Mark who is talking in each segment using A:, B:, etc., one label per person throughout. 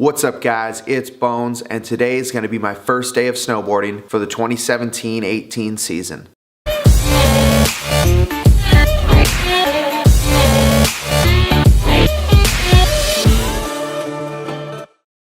A: What's up guys, it's Bones, and today is going to be my first day of snowboarding for the 2017-18 season.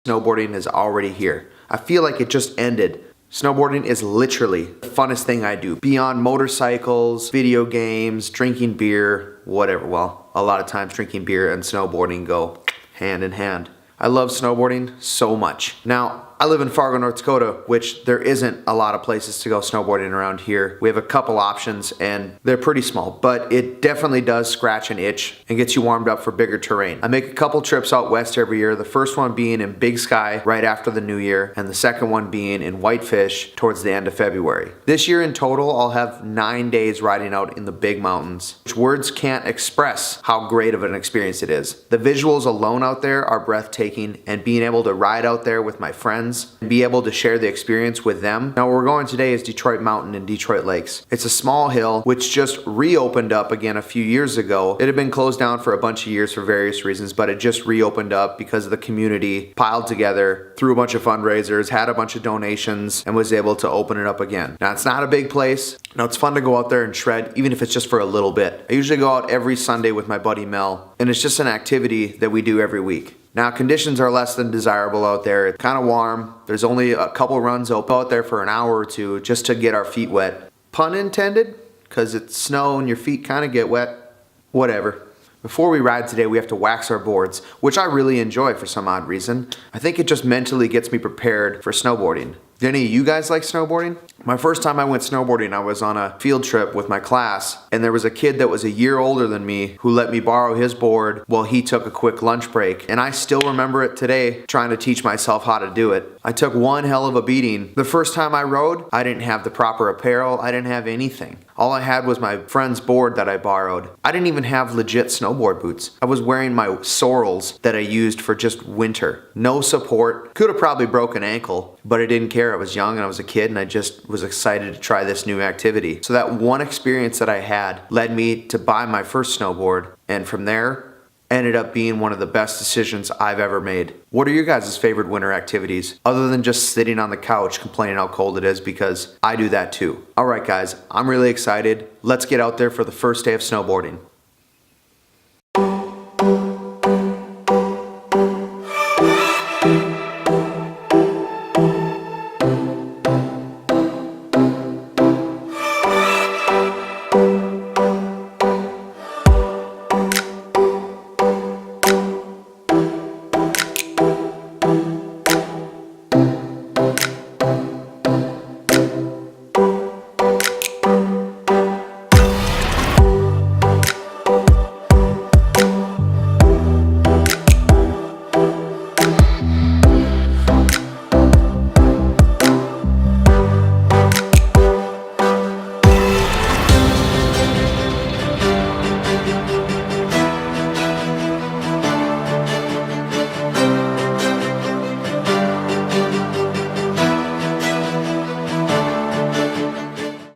A: Snowboarding is already here. I feel like it just ended. Snowboarding is literally the funnest thing I do. Beyond motorcycles, video games, drinking beer, whatever. Well, a lot of times drinking beer and snowboarding go hand in hand. I love snowboarding so much. Now, I live in Fargo, North Dakota, which there isn't a lot of places to go snowboarding around here. We have a couple options and they're pretty small, but it definitely does scratch an itch and gets you warmed up for bigger terrain. I make a couple trips out west every year, the first one being in Big Sky right after the new year, and the second one being in Whitefish towards the end of February. This year in total, I'll have 9 days riding out in the big mountains, which words can't express how great of an experience it is. The visuals alone out there are breathtaking, and being able to ride out there with my friends and be able to share the experience with them. Now where we're going today is Detroit Mountain and Detroit Lakes. It's a small hill which just reopened up again a few years ago. It had been closed down for a bunch of years for various reasons, but it just reopened up because the community piled together, threw a bunch of fundraisers, had a bunch of donations, and was able to open it up again. Now it's not a big place. Now it's fun to go out there and shred, even if it's just for a little bit. I usually go out every Sunday with my buddy Mel, and it's just an activity that we do every week. Now conditions are less than desirable out there. It's kind of warm. There's only a couple runs open out there for an hour or two just to get our feet wet. Pun intended, because it's snow and your feet kind of get wet. Whatever. Before we ride today, we have to wax our boards, which I really enjoy for some odd reason. I think it just mentally gets me prepared for snowboarding. Do any of you guys like snowboarding? My first time I went snowboarding, I was on a field trip with my class, and there was a kid that was a year older than me who let me borrow his board while he took a quick lunch break. And I still remember it today, trying to teach myself how to do it. I took one hell of a beating. The first time I rode, I didn't have the proper apparel, I didn't have anything. All I had was my friend's board that I borrowed. I didn't even have legit snowboard boots. I was wearing my sorrels that I used for just winter. No support. Could have probably broken an ankle, but I didn't care. I was young and I was a kid and I just was excited to try this new activity. So that one experience that I had led me to buy my first snowboard, and from there ended up being one of the best decisions I've ever made. What are your guys' favorite winter activities other than just sitting on the couch complaining how cold it is, because I do that too. Alright guys, I'm really excited. Let's get out there for the first day of snowboarding.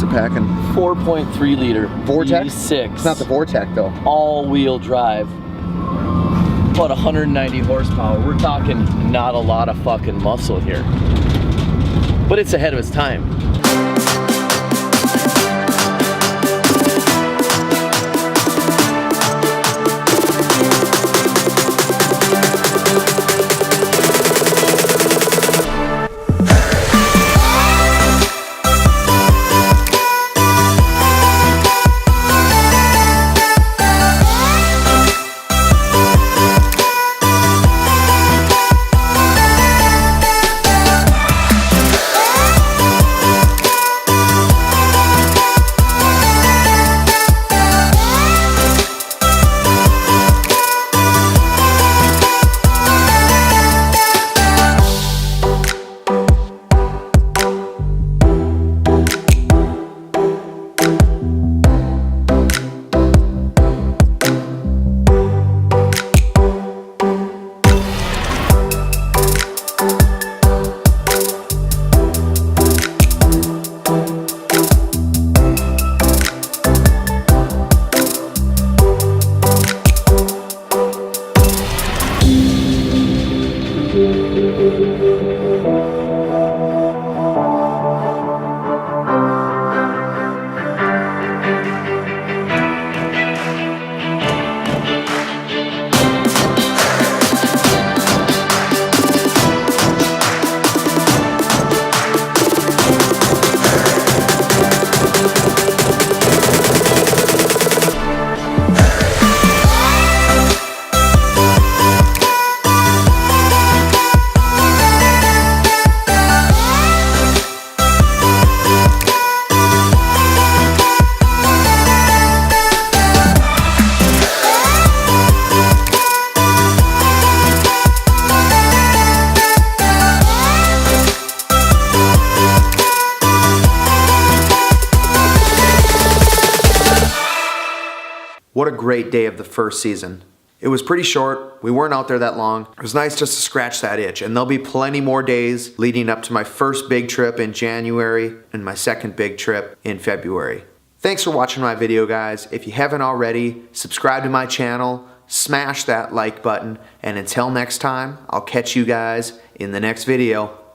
A: Packing
B: 4.3 liter
A: Vortex?
B: V6.
A: It's not the Vortex though.
B: All-wheel drive. About 190 horsepower. We're talking not a lot of fucking muscle here. But it's ahead of its time.
A: What a great day of the first season. It was pretty short, we weren't out there that long. It was nice just to scratch that itch, and there'll be plenty more days leading up to my first big trip in January and my second big trip in February. Thanks for watching my video, guys. If you haven't already, subscribe to my channel, smash that like button, and until next time, I'll catch you guys in the next video.